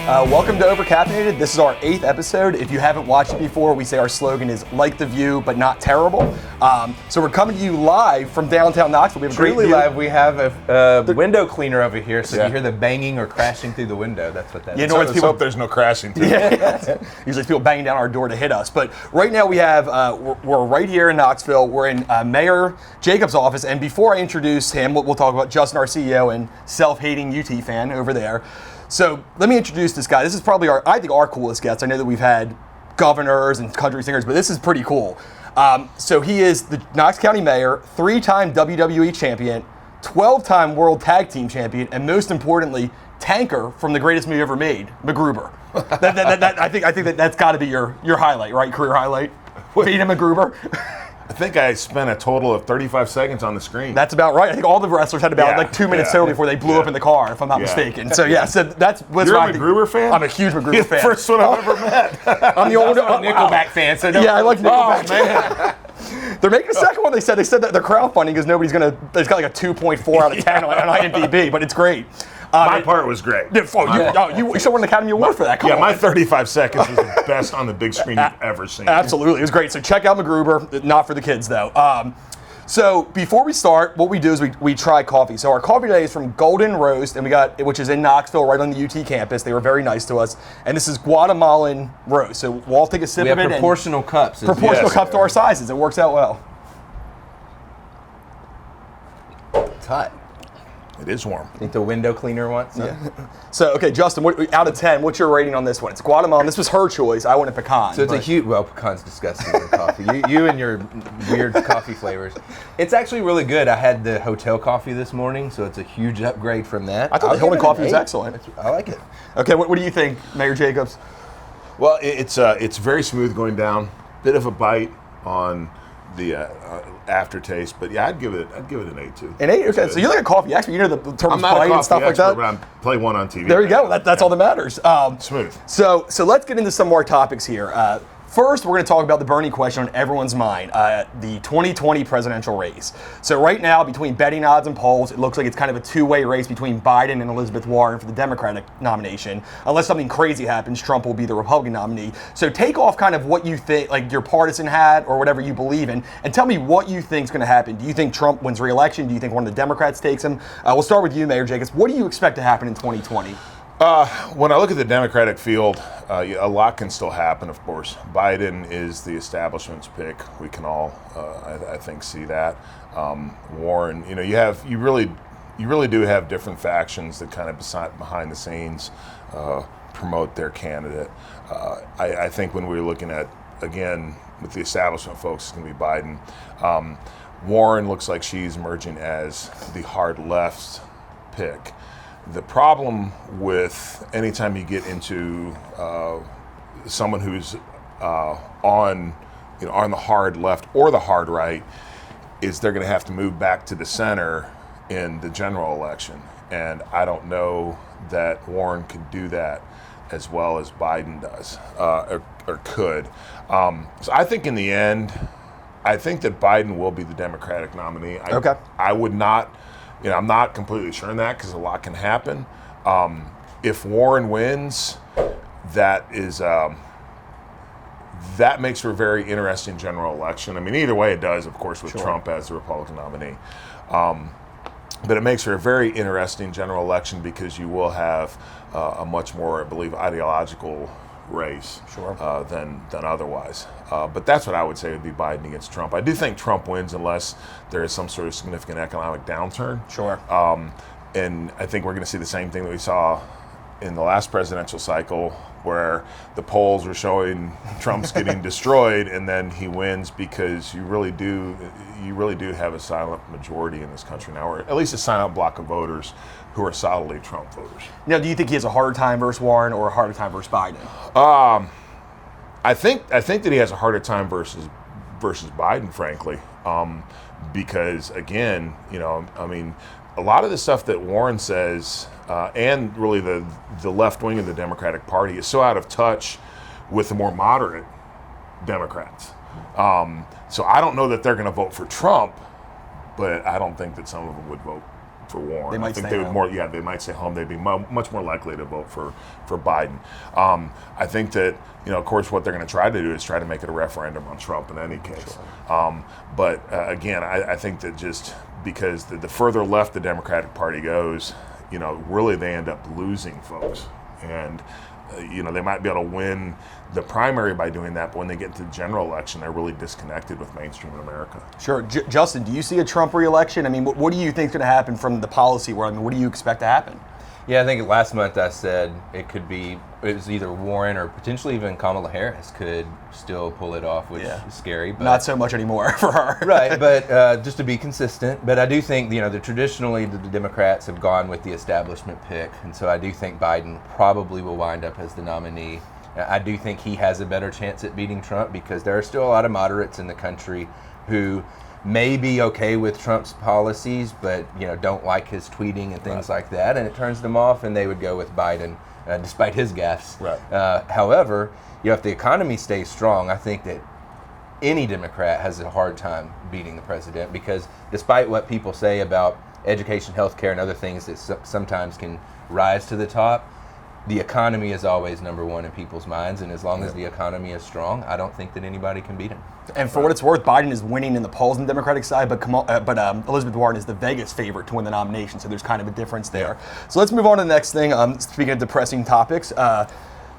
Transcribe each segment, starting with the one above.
Welcome to Over-Caffeinated. This is our 8th episode. If you haven't watched it before, we say our slogan is like the view, but not terrible. So we're coming to you live from downtown Knoxville. We have a great view. Live. We have a window cleaner over here, so you hear the banging or crashing through the window. That's what that is. Let's hope there's no crashing through. Usually it's people banging down our door to hit us. But right now we have, we're right here in Knoxville. We're in Mayor Jacobs' office. And before I introduce him, we'll talk about Justin, our CEO, and self-hating UT fan over there. So let me introduce this guy. This is probably I think our coolest guest. I know that we've had governors and country singers, but this is pretty cool. So he is the Knox County Mayor, 3-time WWE champion, 12-time World Tag Team champion, and most importantly, tanker from the greatest movie ever made, MacGruber. I think that's got to be your highlight, right? Career highlight. Beating MacGruber. I think I spent a total of 35 seconds on the screen. That's about right. I think all the wrestlers had about like 2 minutes total before they blew up in the car, if I'm not mistaken. So so that's what's You're a MacGruber fan? I'm a huge MacGruber fan. First one I've ever met. I'm the only Nickelback fan. So I like Nickelback. Man. They're making a second one. They said that they're crowdfunding because nobody's gonna. It's got like a 2.4 out of 10 on IMDb, but it's great. My part was great. You should win an Academy Award for that. Come on. My 35 seconds was the best on the big screen you've ever seen. Absolutely, it was great. So check out MacGruber. Not for the kids though. So before we start, what we do is we try coffee. So our coffee today is from Golden Roast, and which is in Knoxville, right on the UT campus. They were very nice to us, and this is Guatemalan roast. So we'll all take a sip we of have it. Proportional cups. Proportional cups to our sizes. It works out well. It's hot. It is warm. Think the window cleaner wants some? Yeah. So, okay, Justin, out of 10, what's your rating on this one? It's Guatemalan. This was her choice. I went a pecan. So it's a huge, pecan's disgusting in coffee. You and your weird coffee flavors. It's actually really good. I had the hotel coffee this morning, so it's a huge upgrade from that. I thought the Hilton coffee was excellent. I like it. Okay, what do you think, Mayor Jacobs? Well, it's very smooth going down. Bit of a bite on the aftertaste, but I'd give it an 8 too. An 8? Okay, so you like a coffee expert. You know the terms I'm not bite and stuff like that. But I play one on TV. There you go. That's all that matters. Smooth. So let's get into some more topics here. First, we're going to talk about the burning question on everyone's mind, the 2020 presidential race. So right now, between betting odds and polls, it looks like it's kind of a two-way race between Biden and Elizabeth Warren for the Democratic nomination. Unless something crazy happens, Trump will be the Republican nominee. So take off kind of what you think, like your partisan hat or whatever you believe in, and tell me what you think is going to happen. Do you think Trump wins re-election? Do you think one of the Democrats takes him? We'll start with you, Mayor Jacobs. What do you expect to happen in 2020? When I look at the Democratic field, a lot can still happen, of course. Biden is the establishment's pick. We can all, I think, see that. Warren, you really do have different factions that kind of behind the scenes promote their candidate. I think when we're looking at, again, with the establishment folks, it's going to be Biden. Warren looks like she's emerging as the hard left pick. The problem with anytime you get into someone who's on the hard left or the hard right is they're going to have to move back to the center in the general election. And I don't know that Warren could do that as well as Biden does or could. So I think in the end, I think that Biden will be the Democratic nominee. I would not. I'm not completely sure on that because a lot can happen. If Warren wins, that makes for a very interesting general election. I mean, either way it does, of course, with Trump as the Republican nominee. But it makes for a very interesting general election because you will have a much more, I believe, ideological race than otherwise. But that's what I would say would be Biden against Trump. I do think Trump wins unless there is some sort of significant economic downturn. And I think we're going to see the same thing that we saw in the last presidential cycle where the polls were showing Trump's getting destroyed and then he wins because you really do have a silent majority in this country now, or at least a silent block of voters who are solidly Trump voters. Now, do you think he has a harder time versus Warren or a harder time versus Biden? I think that he has a harder time versus Biden, frankly, because again, a lot of the stuff that Warren says, and really the left wing of the Democratic Party, is so out of touch with the more moderate Democrats. So I don't know that they're going to vote for Trump, but I don't think that some of them would vote Warren. They might I think stay they would home. more. Yeah, they might stay home. They'd be much more likely to vote for Biden. I think that, of course, what they're going to try to do is try to make it a referendum on Trump in any case. Sure. But again, I think that just because the further left the Democratic Party goes, really they end up losing folks. And they might be able to win the primary by doing that, but when they get to the general election, they're really disconnected with mainstream America. Sure. Justin, do you see a Trump reelection? I mean, what do you think is going to happen from the policy world? I mean, what do you expect to happen? Yeah, I think last month I said it was either Warren or potentially even Kamala Harris could still pull it off, which is scary. But not so much anymore for her. Right, but just to be consistent. But I do think, traditionally the Democrats have gone with the establishment pick, and so I do think Biden probably will wind up as the nominee. I do think he has a better chance at beating Trump because there are still a lot of moderates in the country who may be okay with Trump's policies, but don't like his tweeting and things like that, and it turns them off, and they would go with Biden despite his gaffes. Right. However, if the economy stays strong, I think that any Democrat has a hard time beating the president because despite what people say about education, healthcare, and other things that sometimes can rise to the top, the economy is always number one in people's minds, and as long as the economy is strong, I don't think that anybody can beat him. And for what it's worth, Biden is winning in the polls on the Democratic side, but Elizabeth Warren is the Vegas favorite to win the nomination, so there's kind of a difference there. So let's move on to the next thing. Speaking of depressing topics,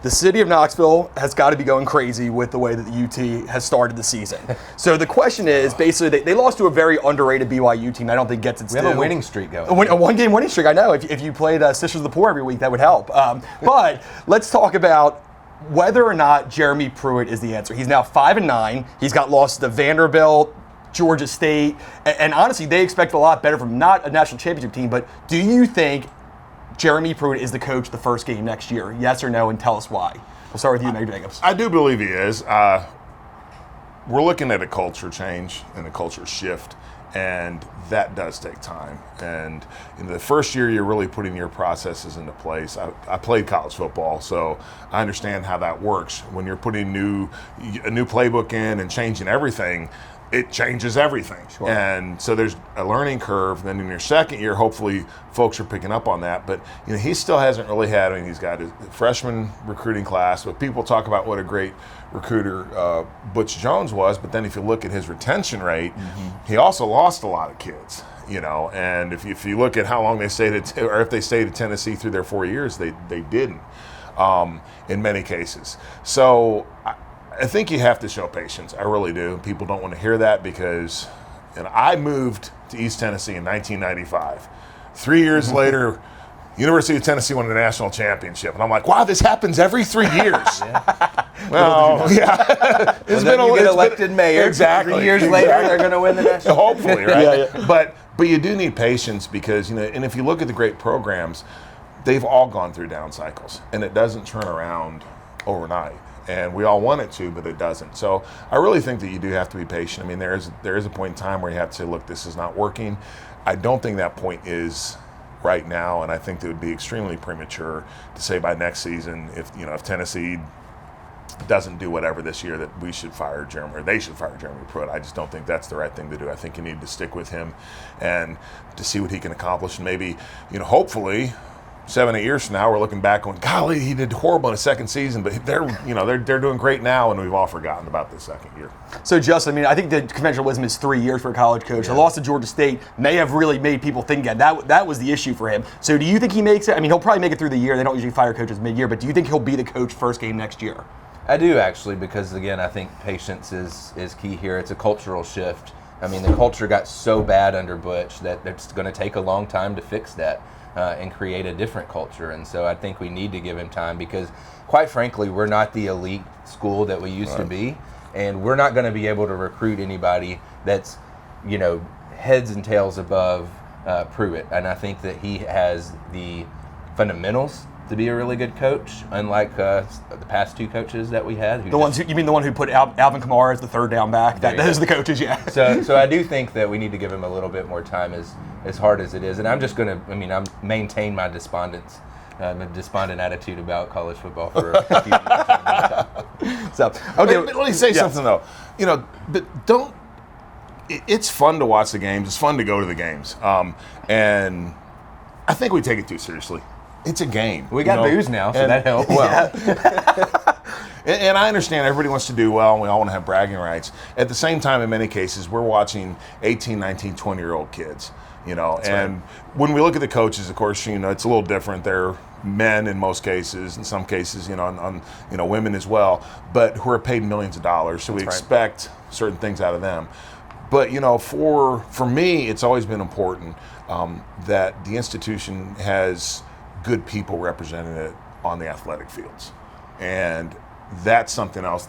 the city of Knoxville has got to be going crazy with the way that the UT has started the season. So the question is, basically, they lost to a very underrated BYU team. I don't think gets its due. We have a winning streak going. A one-game winning streak, I know. If you played Sisters of the Poor every week, that would help. But let's talk about whether or not Jeremy Pruitt is the answer. He's now 5-9. He's got losses to Vanderbilt, Georgia State, and honestly, they expect a lot better from not a national championship team. But do you think Jeremy Pruitt is the coach the first game next year? Yes or no, and tell us why. We'll start with you, Mayor Jacobs. I do believe he is. We're looking at a culture change and a culture shift, and that does take time. And in the first year, you're really putting your processes into place. I played college football, so I understand how that works. When you're putting a new playbook in and changing everything, it changes everything. Sure. And so there's a learning curve. Then in your second year, hopefully folks are picking up on that. But he still hasn't really had, he's got his freshman recruiting class, but people talk about what a great recruiter Butch Jones was. But then if you look at his retention rate, he also lost a lot of kids. And if you look at how long they stayed or if they stayed at Tennessee through their 4 years, they didn't in many cases. So I think you have to show patience. I really do. People don't want to hear that because I moved to East Tennessee in 1995. 3 years later, University of Tennessee won the national championship. And I'm like, wow, this happens every 3 years. Well, yeah. It's been you get elected mayor. Exactly. 3 years later, they're going to win the national Hopefully, right? Yeah. But you do need patience because, and if you look at the great programs, they've all gone through down cycles. And it doesn't turn around overnight. And we all want it to, but it doesn't. So I really think that you do have to be patient. There is a point in time where you have to say, look, this is not working. I don't think that point is right now, and I think that it would be extremely premature to say by next season, if Tennessee doesn't do whatever this year, that we should fire Jeremy, or they should fire Jeremy Pruitt. I just don't think that's the right thing to do. I think you need to stick with him and to see what he can accomplish, and maybe, hopefully 7-8 years from now, we're looking back going, golly, he did horrible in his second season, but they're doing great now, and we've all forgotten about the second year. So, Justin, I think the conventional wisdom is 3 years for a college coach. Yeah. The loss to Georgia State may have really made people think again. That was the issue for him. So, do you think he makes it? He'll probably make it through the year. They don't usually fire coaches mid-year, but do you think he'll be the coach first game next year? I do, actually, because, again, I think patience is key here. It's a cultural shift. The culture got so bad under Butch that it's going to take a long time to fix that. And create a different culture. And so I think we need to give him time because, quite frankly, we're not the elite school that we used to be, and we're not going to be able to recruit anybody that's, heads and tails above Pruitt. And I think that he has the fundamentals to be a really good coach, unlike the past two coaches that we had. You mean the one who put Alvin Kamara as the third down back? Those are the coaches, yeah. So I do think that we need to give him a little bit more time, as hard as it is. And I'm just going to, maintain my despondent attitude about college football for a few years. So, okay, let me say something though. But don't it's fun to watch the games. It's fun to go to the games. And I think we take it too seriously. It's a game. We got booze now, so that helps. Well, and I understand everybody wants to do well, and we all want to have bragging rights. At the same time, in many cases, we're watching 18, 19, 20-year-old kids. And when we look at the coaches, of course, it's a little different. They're men in most cases, in some cases, women as well, but who are paid millions of dollars. So we expect certain things out of them. But for me, it's always been important that the institution has good people represented on the athletic fields, and that's something else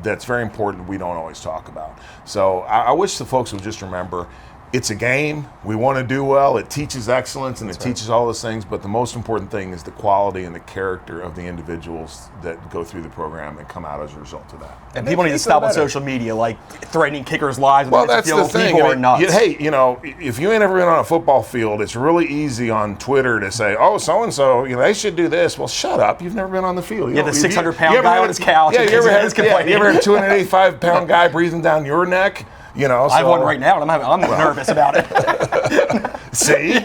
that's very important. We don't always talk about. So I wish the folks would just remember. It's a game. We want to do well. It teaches excellence and it teaches all those things. But the most important thing is the quality and the character of the individuals that go through the program and come out as a result of that. And people need to stop on social media, like threatening kickers' lives. Well, that's the thing. People are nuts. If you ain't ever been on a football field, it's really easy on Twitter to say, "Oh, so and so, they should do this." Well, shut up. You've never been on the field. The 600-pound guy on his couch. Yeah, you ever had a 285-pound guy breathing down your neck? I have one right now, and I'm nervous about it. See?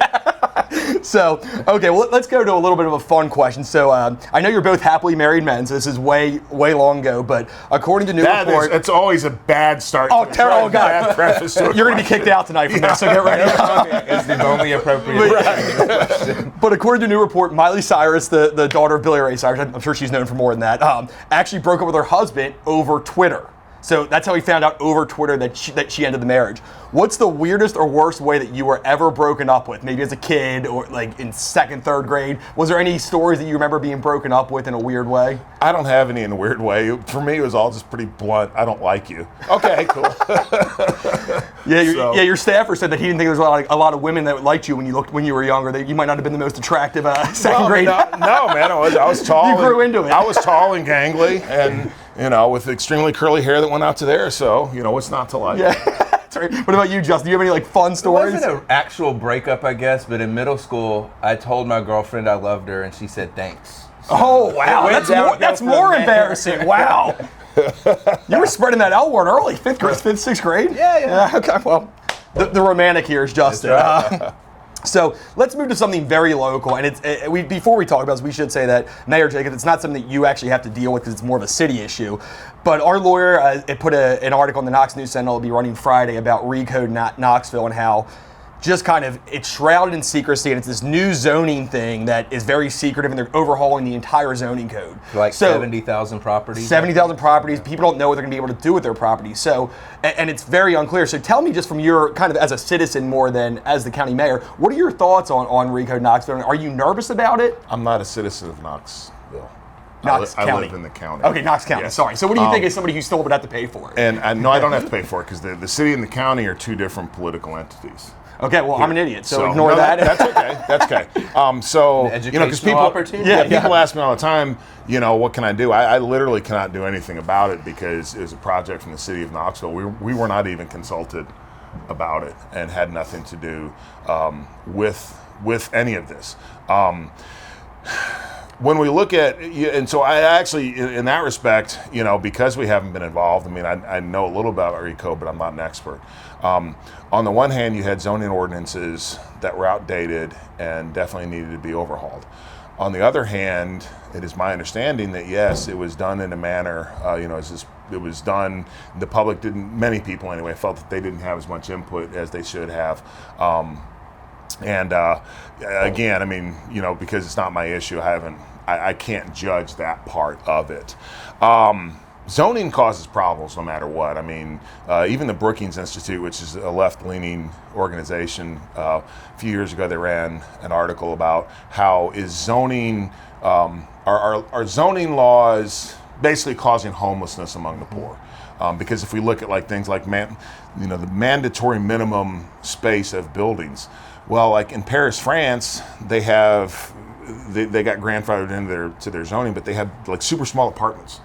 So, okay, well, let's go to a little bit of a fun question. So, I know you're both happily married men, so this is way long ago, but according to new report... It's always a bad start. Oh, terrible guy. You're going to be kicked out tonight from this, so get ready. It's the only appropriate. But according to new report, Miley Cyrus, the daughter of Billy Ray Cyrus, I'm sure she's known for more than that, actually broke up with her husband over Twitter. So that's how he found out over Twitter that she ended the marriage. What's the weirdest or worst way that you were ever broken up with? Maybe as a kid or like in 2nd, 3rd grade. Was there any stories that you remember being broken up with in a weird way? I don't have any in a weird way. For me, it was all just pretty blunt. I don't like you. Okay, cool. Your staffer said that he didn't think there was a lot of women that liked you when you were younger. That you might not have been the most attractive second grade. No, man. I was tall. You grew into it. I was tall and gangly and with extremely curly hair that went out to there. So what's not to like? Yeah. What about you, Justin? Do you have any fun stories? It wasn't an actual breakup, I guess, but in middle school, I told my girlfriend I loved her, and she said thanks. So oh wow, that's more embarrassing. Wow, you were spreading that L word early, 5th, 6th grade. Yeah. Okay, well, the romantic here is Justin. Right. So let's move to something very local, and before we talk about this, we should say that Mayor Jacobs, it's not something that you actually have to deal with because it's more of a city issue. But our lawyer put an article in the Knox News Sentinel, will be running Friday, about Recode Knoxville and how just kind of it's shrouded in secrecy, and it's this new zoning thing that is very secretive, and they're overhauling the entire zoning code. Like 70,000 properties? 70,000 properties. People don't know what they're going to be able to do with their properties. So, and it's very unclear. So tell me, just from your kind of as a citizen more than as the county mayor, what are your thoughts on Recode Knoxville? Are you nervous about it? I'm not a citizen of Knoxville. Knox County. I live in the county. Okay, Knox County. Yes. Sorry. So what do you think is somebody who still would have to pay for it? And I don't have to pay for it because the city and the county are two different political entities. Okay, well, I'm an idiot, so ignore that. That's okay. That's okay. Because people ask me all the time, what can I do? I literally cannot do anything about it because it was a project from the city of Knoxville. We were not even consulted about it and had nothing to do with any of this. When we look at, and so I actually, in that respect, because we haven't been involved, I know a little about Recode, but I'm not an expert. On the one hand, you had zoning ordinances that were outdated and definitely needed to be overhauled. On the other hand, it is my understanding that yes, it was done in a manner, it was done, the public many people anyway, felt that they didn't have as much input as they should have. Again, because it's not my issue, I can't judge that part of it. Zoning causes problems no matter what. Even the Brookings Institute, which is a left-leaning organization, a few years ago they ran an article about how is zoning, are zoning laws basically causing homelessness among the poor? Because if we look at things like the mandatory minimum space of buildings, well, like in Paris, France, they got grandfathered into their zoning, but they have super small apartments.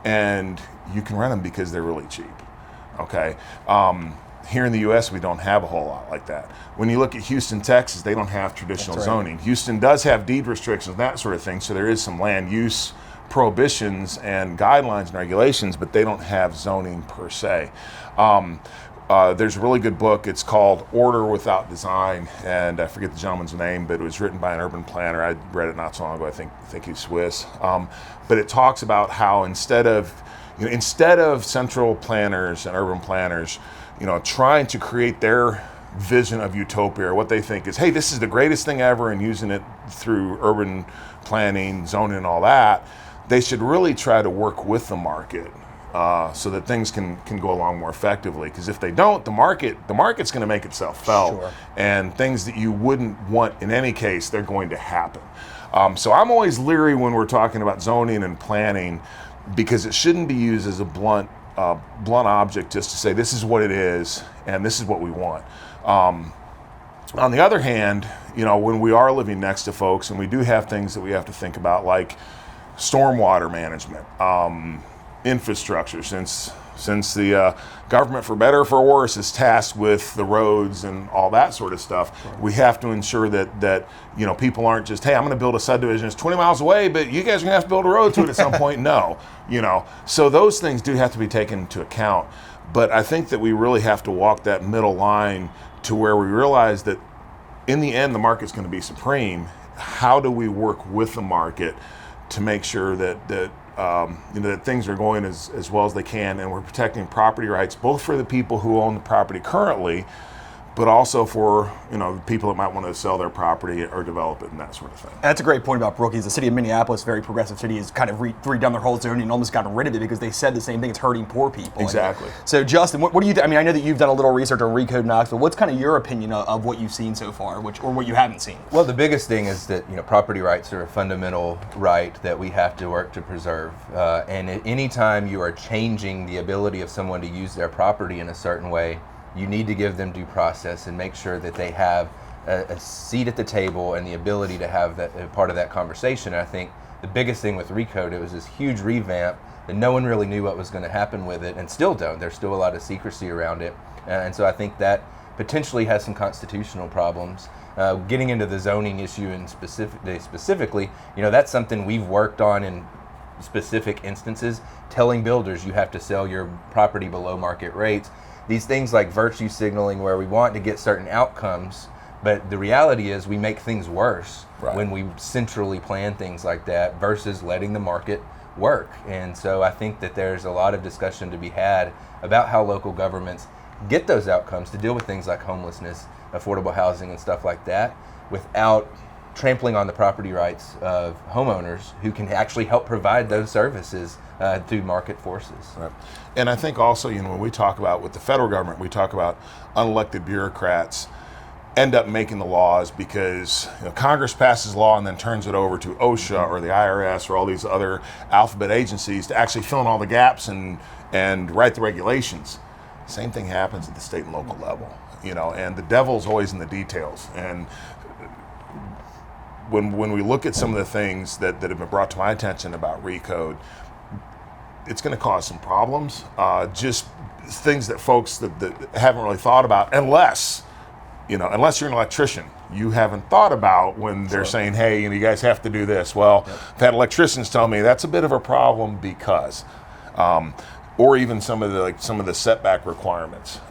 And you can rent them because they're really cheap, okay? Here in the U.S., we don't have a whole lot like that. When you look at Houston, Texas, they don't have traditional zoning. Houston does have deed restrictions, that sort of thing, so there is some land use prohibitions and guidelines and regulations, but they don't have zoning per se. there's a really good book. It's called Order Without Design, and I forget the gentleman's name, but it was written by an urban planner. I read it not so long ago. I think he's Swiss. But it talks about how instead of central planners and urban planners, trying to create their vision of utopia, or what they think is, hey, this is the greatest thing ever, and using it through urban planning, zoning, and all that, they should really try to work with the market. So that things can go along more effectively. Because if they don't, the market's going to make itself felt, Sure. and things that you wouldn't want in any case, they're going to happen. So I'm always leery when we're talking about zoning and planning, because it shouldn't be used as a blunt object just to say this is what it is and this is what we want. On the other hand, when we are living next to folks, and we do have things that we have to think about, like stormwater management, infrastructure, since the government, for better or for worse, is tasked with the roads and all that sort of stuff. Right. We have to ensure that people aren't just, hey, I'm going to build a subdivision, it's 20 miles away, but you guys are going to have to build a road to it at some point. No, so those things do have to be taken into account. But I think that we really have to walk that middle line to where we realize that in the end, the market's going to be supreme. How do we work with the market to make sure that things are going as well as they can, and we're protecting property rights, both for the people who own the property currently, but also for people that might want to sell their property or develop it and that sort of thing. That's a great point about Brookings. The city of Minneapolis, very progressive city, has kind of redone their whole zoning and almost gotten rid of it because they said the same thing. It's hurting poor people. Exactly. So Justin, what do you think? I mean, I know that you've done a little research on Recode Knox, but what's kind of your opinion of what you've seen so far, or what you haven't seen? Well, the biggest thing is that property rights are a fundamental right that we have to work to preserve. And at any time you are changing the ability of someone to use their property in a certain way, you need to give them due process and make sure that they have a seat at the table and the ability to have that part of that conversation. And I think the biggest thing with Recode, it was this huge revamp that no one really knew what was going to happen with it, and still don't. There's still a lot of secrecy around it. And so I think that potentially has some constitutional problems. Getting into the zoning issue and specifically, that's something we've worked on in specific instances, telling builders you have to sell your property below market rates. These things like virtue signaling, where we want to get certain outcomes, but the reality is we make things worse when we centrally plan things like that versus letting the market work. And so I think that there's a lot of discussion to be had about how local governments get those outcomes to deal with things like homelessness, affordable housing, and stuff like that, without trampling on the property rights of homeowners who can actually help provide those services through market forces. Right. And I think also, when we talk about with the federal government, we talk about unelected bureaucrats end up making the laws because Congress passes law and then turns it over to OSHA or the IRS or all these other alphabet agencies to actually fill in all the gaps and write the regulations. Same thing happens at the state and local level, and the devil's always in the details. And when we look at some of the things that have been brought to my attention about Recode, it's going to cause some problems, just things that folks that haven't really thought about, unless you're an electrician. You haven't thought about when they're saying, hey, you guys have to do this. Well, I've had electricians tell me that's a bit of a problem because, or even some of the setback requirements.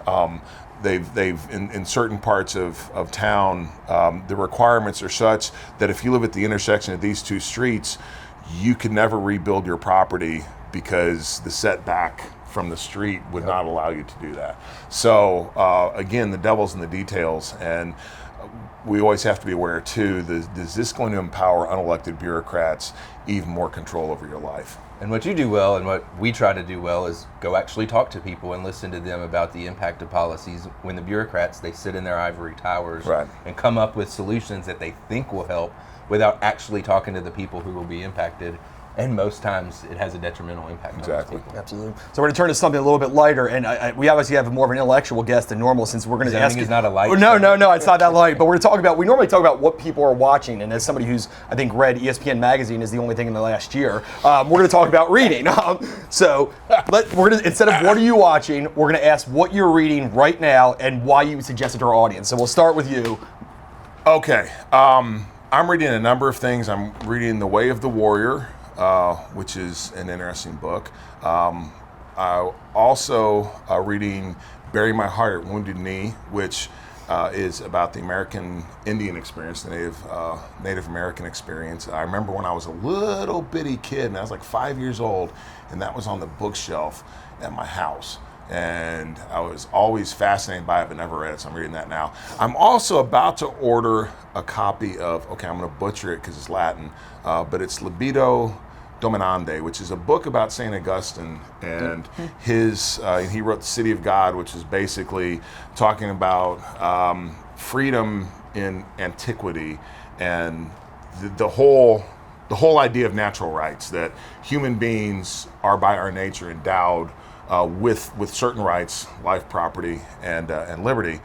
They've in certain parts of town, the requirements are such that if you live at the intersection of these two streets, you could never rebuild your property because the setback from the street would not allow you to do that. So again, the devil's in the details, and we always have to be aware too, is this going to empower unelected bureaucrats even more control over your life? And what you do well, and what we try to do well, is go actually talk to people and listen to them about the impact of policies. When the bureaucrats, they sit in their ivory towers and come up with solutions that they think will help without actually talking to the people who will be impacted. And most times it has a detrimental impact on those people. Absolutely. So we're going to turn to something a little bit lighter, and we obviously have more of an intellectual guest than normal, since we're going to ask you. Is not a light. No, it's not that light. But we normally talk about what people are watching, and as somebody who's, I think, read ESPN magazine is the only thing in the last year, we're going to talk about reading. So instead of what are you watching, we're going to ask what you're reading right now and why you would suggest it to our audience. So we'll start with you. Okay. I'm reading a number of things. I'm reading The Way of the Warrior, which is an interesting book. I also reading Bury My Heart at Wounded Knee, which is about the American Indian experience, the Native American experience. I remember when I was a little bitty kid, and I was like 5 years old, and that was on the bookshelf at my house. And I was always fascinated by it, but never read it, so I'm reading that now. I'm also about to order a copy of, okay, I'm going to butcher it because it's Latin, but it's Libido Dominandi, which is a book about St. Augustine and his, he wrote The City of God, which is basically talking about freedom in antiquity and the whole idea of natural rights, that human beings are by our nature endowed with certain rights, life, property, and liberty.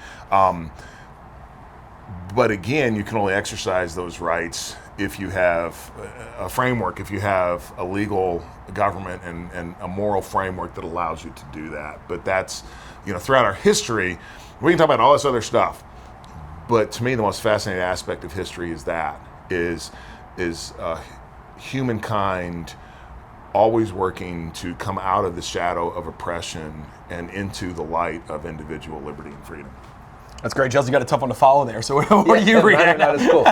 But again, you can only exercise those rights if you have a framework, if you have a legal government and a moral framework that allows you to do that. But that's, throughout our history, we can talk about all this other stuff. But to me, the most fascinating aspect of history is humankind always working to come out of the shadow of oppression and into the light of individual liberty and freedom. That's great, Justin. You got a tough one to follow there. So what are you reading? That is cool.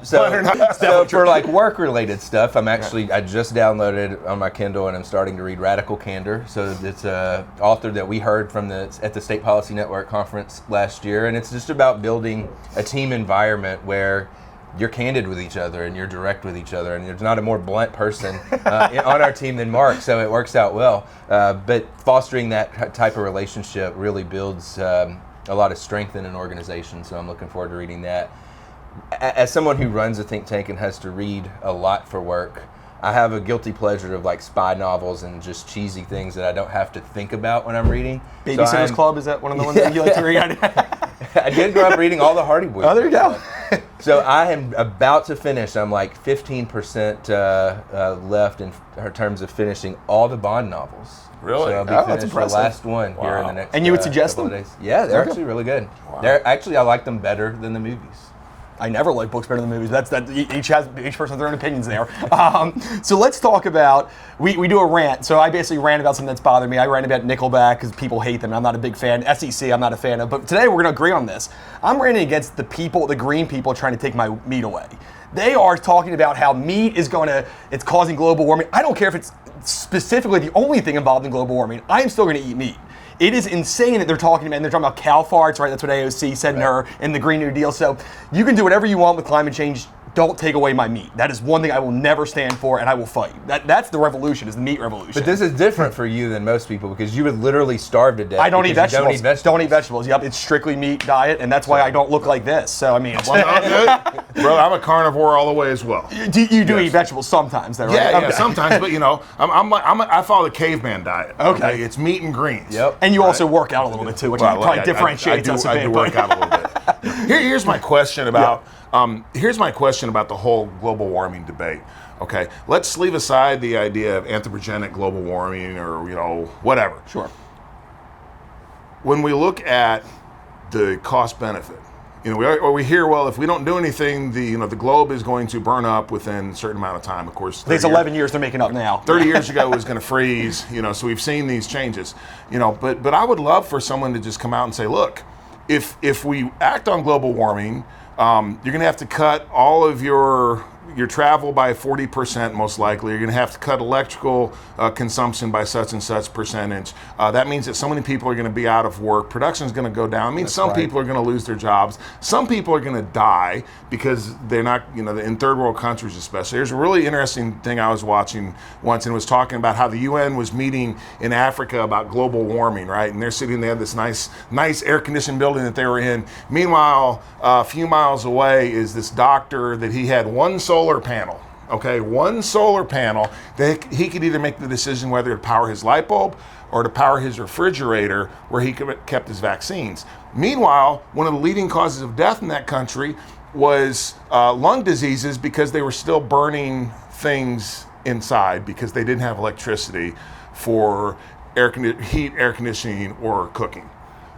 So for like work-related stuff, I just downloaded on my Kindle and I'm starting to read Radical Candor. So it's an author that we heard from at the State Policy Network conference last year, and it's just about building a team environment where you're candid with each other and you're direct with each other, and there's not a more blunt person on our team than Mark, so it works out well. But fostering that type of relationship really builds a lot of strength in an organization, so I'm looking forward to reading that. As someone who runs a think tank and has to read a lot for work, I have a guilty pleasure of like spy novels and just cheesy things that I don't have to think about when I'm reading. Babysitter's Club, is that one of the ones that you like to read? I did grow up reading all the Hardy Boys. Oh, there you go. So I am about to finish. I'm like 15% left in terms of finishing all the Bond novels. Really? So I'll be that's finished the impressive. last one here in the next. And you would suggest couple them? of days. Yeah, they're Okay. actually really good. Wow. I like them better than the movies. I never like books better than movies. Each person has their own opinions there. So let's talk about, we do a rant. So I basically rant about something that's bothered me. I rant about Nickelback because people hate them. I'm not a big fan. SEC, I'm not a fan of. But today we're going to agree on this. I'm ranting against the green people trying to take my meat away. They are talking about how meat is it's causing global warming. I don't care if it's specifically the only thing involved in global warming. I am still going to eat meat. It is insane that they're talking about cow farts, right? That's what AOC said in the Green New Deal. So you can do whatever you want with climate change. Don't take away my meat. That is one thing I will never stand for, and I will fight. That's the revolution, is the meat revolution. But this is different for you than most people because you would literally starve to death. I don't eat because you vegetables. Don't eat vegetables. Yep, it's strictly meat diet, and that's why I don't look like this. So I mean, Bro, I'm a carnivore all the way as well. you do eat vegetables sometimes, though, right? Yeah, Okay. sometimes, but I follow the caveman diet. Okay. It's meat and greens. Yep. And you also work out a little bit too, which probably differentiates us a bit. I do work out a little bit. Here's my question about the whole global warming debate. Okay, let's leave aside the idea of anthropogenic global warming or whatever. Sure. When we look at the cost benefit, we hear, well, if we don't do anything, the globe is going to burn up within a certain amount of time. Of course, There's 11 years they're making up now. 30 years ago it was going to freeze, so we've seen these changes, but I would love for someone to just come out and say, look, if we act on global warming, you're going to have to cut all of your travel by 40% most likely. You're going to have to cut electrical consumption by such and such percentage. That means that so many people are going to be out of work. Production is going to go down. I mean, some people are going to lose their jobs. Some people are going to die because they're not, in third world countries especially. There's a really interesting thing I was watching once, and it was talking about how the UN was meeting in Africa about global warming, right? And they're sitting there, this nice air-conditioned building that they were in. Meanwhile, a few miles away is this doctor that he had one solar panel, one solar panel that he could either make the decision whether to power his light bulb or to power his refrigerator where he kept his vaccines. Meanwhile, one of the leading causes of death in that country was lung diseases because they were still burning things inside because they didn't have electricity for heat, air conditioning, or cooking.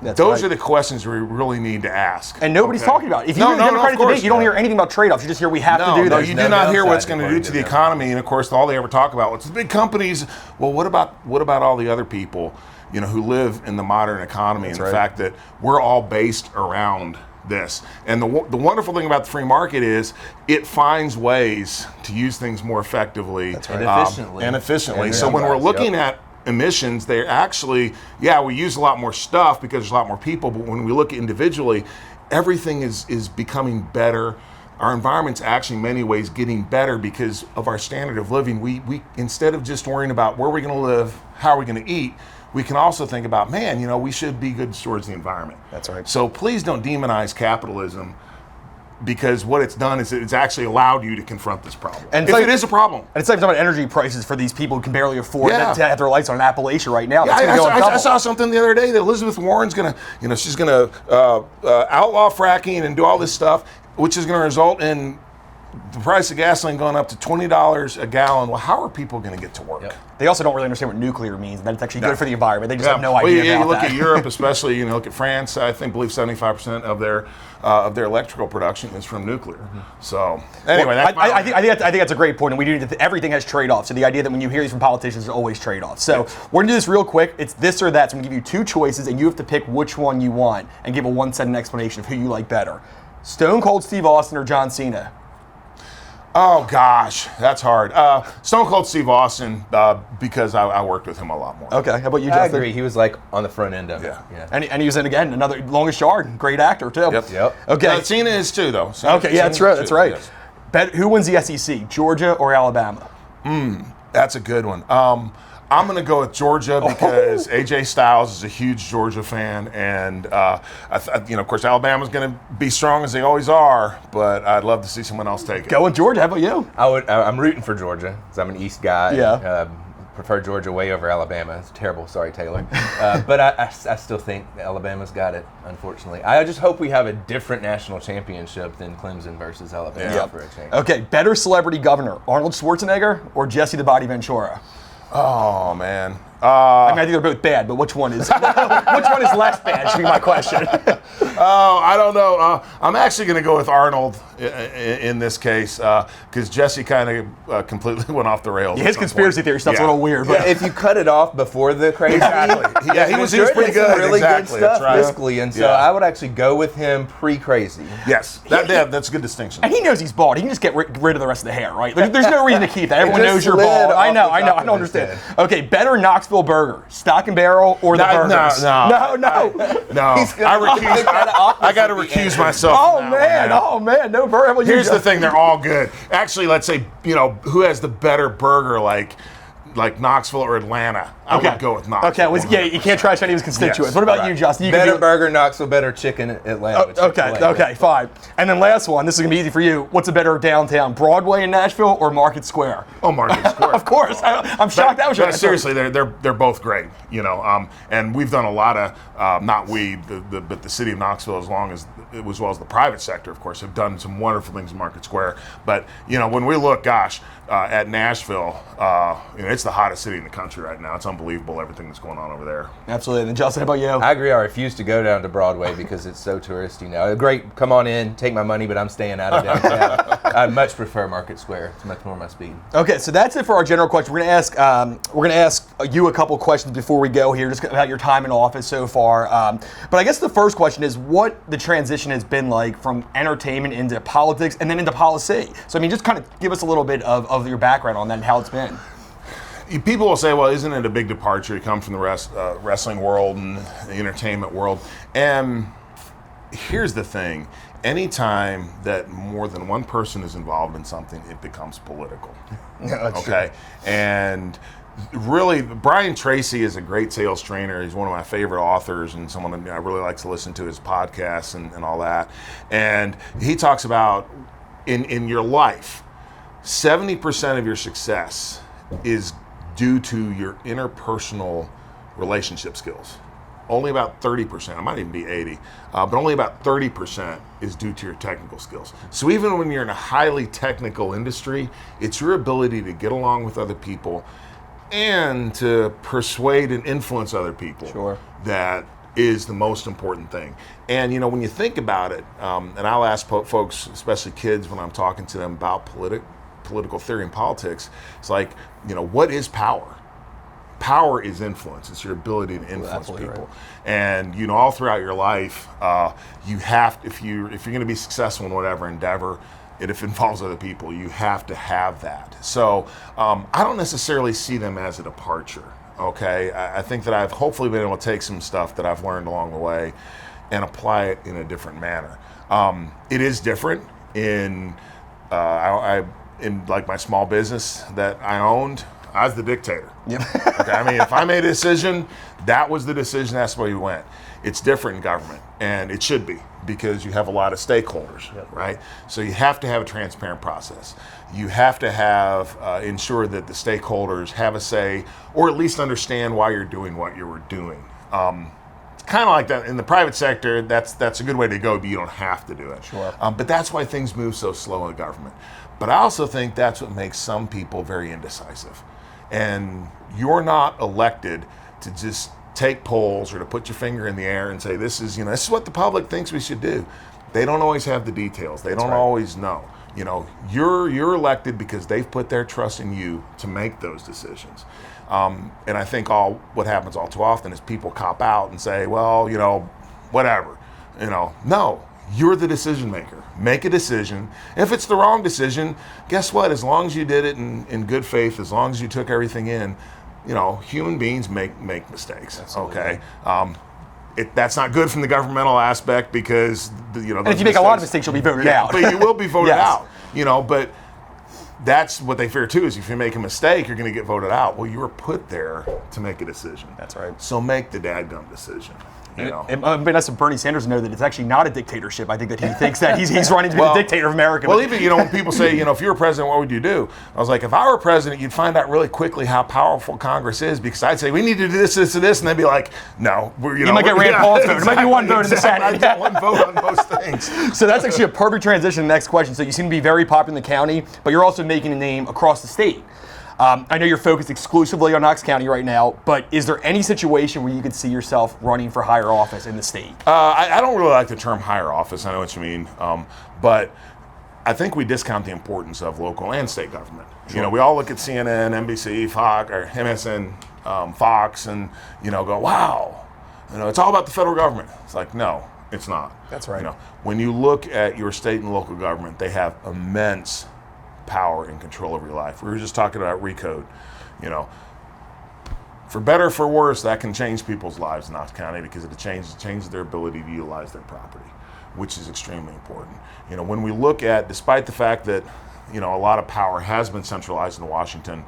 Those are the questions we really need to ask. And nobody's talking about it. If you hear the Democratic debate, you don't hear anything about trade-offs. You just hear we have to do this. No, you do not hear what it's going to do to the economy. And of course, all they ever talk about is the big companies. Well, what about all the other people? who live in the modern economy. That's and right. the fact that we're all based around this. And the wonderful thing about the free market is it finds ways to use things more effectively That's right. And efficiently. So when we're looking at emissions, they're actually, we use a lot more stuff because there's a lot more people, but when we look individually, everything is becoming better. Our environment's actually in many ways getting better because of our standard of living. We instead of just worrying about where we're going to live, how are we going to eat, we can also think about, we should be good stewards of the environment. That's right. So please don't demonize capitalism, because what it's done is it's actually allowed you to confront this problem. And if it is a problem. And it's like talking about energy prices for these people who can barely afford Yeah. to have their lights on in Appalachia right now. That's I, gonna go up I double. saw something the other day that Elizabeth Warren's she's gonna outlaw fracking and do all this stuff, which is gonna result in the price of gasoline going up to $20 a gallon. Well, how are people going to get to work? Yep. They also don't really understand what nuclear means, and that it's actually good for the environment. They just have no Well, idea you about look that. at Europe, especially. Look at France. I believe 75% of their electrical production is from nuclear. So anyway, Well, that's my I think that's a great point, and we do. Everything has trade-offs. So the idea that when you hear these from politicians, there's always trade-offs. So we're gonna do this real quick. It's this or that. So I'm gonna give you two choices, and you have to pick which one you want, and give a one-sentence explanation of who you like better: Stone Cold Steve Austin or John Cena. Oh gosh, that's hard. Stone Cold Steve Austin, because I worked with him a lot more. Okay, how about you, I Justin? agree. He was like on the front end of it. Yeah. And he was in again another Longest Yard, great actor too. Yep. Okay. Cena is too, though. Okay, yeah, that's right. That's right. Yes. Bet who wins the SEC, Georgia or Alabama? That's a good one. I'm going to go with Georgia because AJ Styles is a huge Georgia fan, and of course, Alabama's going to be strong as they always are. But I'd love to see someone else take it. Go with Georgia. How about you? I'm rooting for Georgia because I'm an East guy. Yeah. Prefer Georgia way over Alabama. It's terrible. Sorry, Taylor. But I still think Alabama's got it, unfortunately. I just hope we have a different national championship than Clemson versus Alabama for a change. Okay, better celebrity governor, Arnold Schwarzenegger or Jesse the Body Ventura? Oh man. I think they're both bad, but which one is less bad? Should be my question. I don't know. I'm actually going to go with Arnold in this case because Jesse kind of completely went off the rails. His conspiracy theory stuff's a little weird. But If you cut it off before the crazy, Exactly. Yeah, he was pretty did some good. really Exactly. good stuff That's right. fiscally, and so Yeah. I would actually go with him pre-crazy. Yes, that's a good distinction. And he knows he's bald. He can just get rid of the rest of the hair, right? There's no reason to keep that. Everyone just knows you're slid bald. off I know. the I top don't of understand. his head. Okay, better Knoxville burger, stock and barrel or the burgers? No. gonna I got to recuse myself. Oh from that one, man, no burger. How about you, Here's the Justin? thing: they're all good. Actually, let's say who has the better burger, like Knoxville or Atlanta. I would go with Knoxville. Okay, you can't trash any of his constituents. Yes, What about right. you, Justin? You Better can do- burger, Knoxville, better chicken, Atlanta. Okay, fine. And then last one, this is gonna be easy for you. What's a better downtown, Broadway in Nashville or Market Square? Oh, Market Square. Of course. I'm shocked that was your answer. Seriously, they're both great. And we've done a lot of not we, but the city of Knoxville, as well as the private sector, of course, have done some wonderful things in Market Square. But when we look, at Nashville, it's the hottest city in the country right now. It's unbelievable everything that's going on over there. Absolutely. And then Justin, how about you? I agree. I refuse to go down to Broadway because it's so touristy now. Great, come on in, take my money, but I'm staying out of downtown. I much prefer Market Square. It's much more my speed. Okay, so that's it for our general question. We're gonna ask you a couple questions before we go here, just about your time in office so far. But I guess the first question is what the transition has been like from entertainment into politics and then into policy. So just kind of give us a little bit of your background on that and how it's been. People will say, well, isn't it a big departure? You come from the wrestling world and the entertainment world. And here's the thing. Anytime that more than one person is involved in something, it becomes political. Okay? True. And really, Brian Tracy is a great sales trainer. He's one of my favorite authors and someone I really like to listen to his podcasts and all that. And he talks about in your life, 70% of your success is due to your interpersonal relationship skills. Only about 30%, it might even be 80, but only about 30% is due to your technical skills. So even when you're in a highly technical industry, it's your ability to get along with other people and to persuade and influence other people that is the most important thing. And when you think about it, and I'll ask folks, especially kids, when I'm talking to them about political theory and politics, it's like, what is power? power is influence. It's your ability to influence absolutely people. right. And you know, all throughout your life, you have, if you're going to be successful in whatever endeavor, and if it involves other people, you have to have that. So I don't necessarily see them as a departure. Okay, I think that I've hopefully been able to take some stuff that I've learned along the way and apply it in a different manner. It is different in in like my small business that I owned. I was the dictator. Yep. Okay, I mean, if I made a decision, that was the decision. That's the way we went. It's different in government, and it should be, because you have a lot of stakeholders, right? So you have to have a transparent process. You have to have ensure that the stakeholders have a say, or at least understand why you're doing what you were doing. It's kind of like that in the private sector. That's a good way to go, but you don't have to do it. Sure. But that's why things move so slow in the government. But I also think that's what makes some people very indecisive. And you're not elected to just take polls or to put your finger in the air and say, this is what the public thinks we should do. They don't always have the details. They don't always know. You know, you're elected because they've put their trust in you to make those decisions. And I think what happens all too often is people cop out and say, well, whatever. No, you're the decision maker. Make a decision. If it's the wrong decision, guess what? As long as you did it in good faith, as long as you took everything in, human beings make mistakes. Absolutely. Okay. That's not good from the governmental aspect, because And if you make a lot of mistakes, you'll be voted out. But you will be voted Yes. out. But that's what they fear too, is if you make a mistake, you're going to get voted out. Well, you were put there to make a decision. That's right. So make the dadgum decision. But that's what Bernie Sanders know, that it's actually not a dictatorship. I think that he thinks that he's running to be the dictator of America. Well, even when people say, if you were president, what would you do? I was like, if I were president, you'd find out really quickly how powerful Congress is, because I'd say we need to do this, this, and this, and they'd be like, no, you might get Rand Paul's vote. It might be one vote in the Senate. I'd get one vote on most things. So that's actually a perfect transition to the next question. So you seem to be very popular in the county, but you're also making a name across the state. I know you're focused exclusively on Knox County right now, but is there any situation where you could see yourself running for higher office in the state? I don't really like the term higher office. I know what you mean. But I think we discount the importance of local and state government. Sure. We all look at CNN, NBC, Fox, or MSN, Fox, and, go, wow, it's all about the federal government. It's like, no, it's not. That's right. When you look at your state and local government, they have immense power and control over your life. We were just talking about Recode. For better or for worse, that can change people's lives in Knox County, because it changes their ability to utilize their property, which is extremely important. When we look at, despite the fact that a lot of power has been centralized in Washington,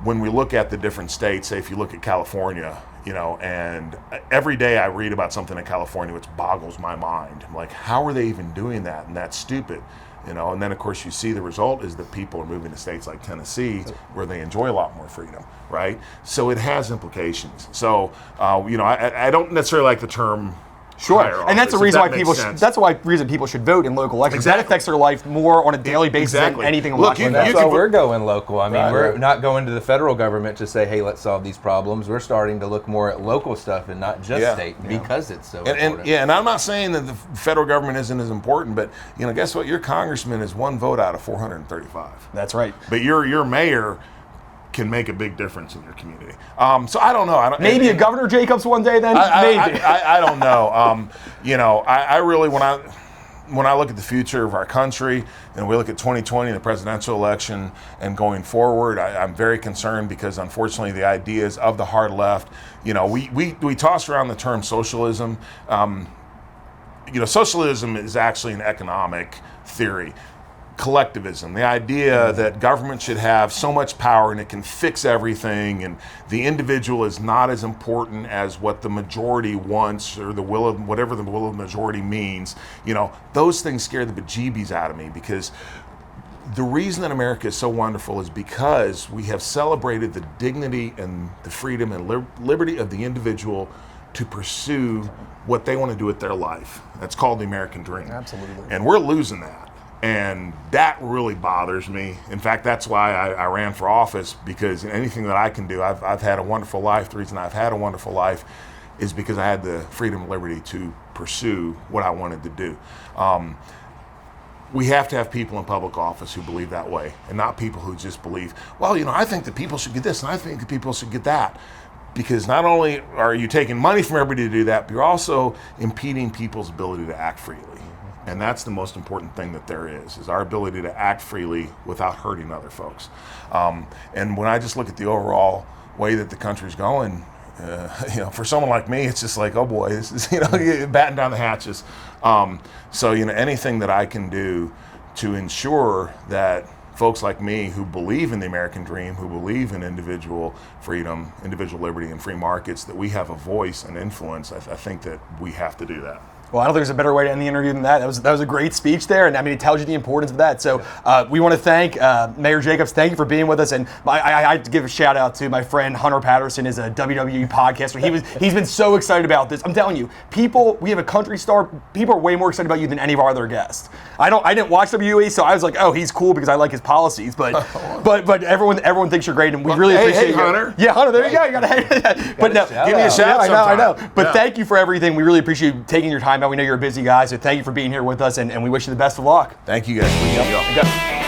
when we look at the different states, say if you look at California, and every day I read about something in California which boggles my mind. I'm like, how are they even doing that? And that's stupid. And then of course you see the result is that people are moving to states like Tennessee, where they enjoy a lot more freedom, right? So it has implications. So, I don't necessarily like the term Sure, higher and that's the office, reason if why that makes sense. people should vote in local elections. Exactly. That affects their life more on a daily basis Exactly. than anything in Look, Washington. That's can why vote- we're going local. I mean, Right, we're right. not going to the federal government to say, hey, let's solve these problems. We're starting to look more at local stuff and not just state, because it's so important. And I'm not saying that the federal government isn't as important, but guess what? Your congressman is one vote out of 435. That's right. But your mayor can make a big difference in your community. So I don't know. Maybe a Governor Jacobs one day then? Maybe. I don't know. I really, when I look at the future of our country and we look at 2020, the presidential election, and going forward, I'm very concerned, because unfortunately the ideas of the hard left, we toss around the term socialism. Socialism is actually an economic theory. Collectivism, the idea that government should have so much power and it can fix everything, and the individual is not as important as what the majority wants, or whatever the will of the majority means. Those things scare the bejeebies out of me, because the reason that America is so wonderful is because we have celebrated the dignity and the freedom and liberty of the individual to pursue what they want to do with their life. That's called the American dream. Absolutely. And we're losing that. And that really bothers me. In fact, that's why I ran for office, because anything that I can do, I've had a wonderful life. The reason I've had a wonderful life is because I had the freedom and liberty to pursue what I wanted to do. we have to have people in public office who believe that way, and not people who just believe, well, I think that people should get this, and I think that people should get that. Because not only are you taking money from everybody to do that, but you're also impeding people's ability to act freely. And that's the most important thing that there is our ability to act freely without hurting other folks. And when I just look at the overall way that the country's going, for someone like me, it's just like, oh boy, this is, batten down the hatches. So, anything that I can do to ensure that folks like me who believe in the American dream, who believe in individual freedom, individual liberty, and free markets, that we have a voice and influence, I think that we have to do that. Well, I don't think there's a better way to end the interview than that. That was a great speech there, and I mean, it tells you the importance of that. So we want to thank Mayor Jacobs. Thank you for being with us, and I have to give a shout out to my friend Hunter Patterson, is a WWE podcaster. He's been so excited about this. I'm telling you, we have a country star. People are way more excited about you than any of our other guests. I didn't watch WWE, so I was like, oh, he's cool because I like his policies. But everyone thinks you're great, and we really appreciate you. Hunter. Yeah, Hunter, there you go. You got to. But no, give me a shout. I know. But thank you for everything. We really appreciate you taking your time out. We know you're a busy guy, so thank you for being here with us, and we wish you the best of luck. Thank you guys. Okay.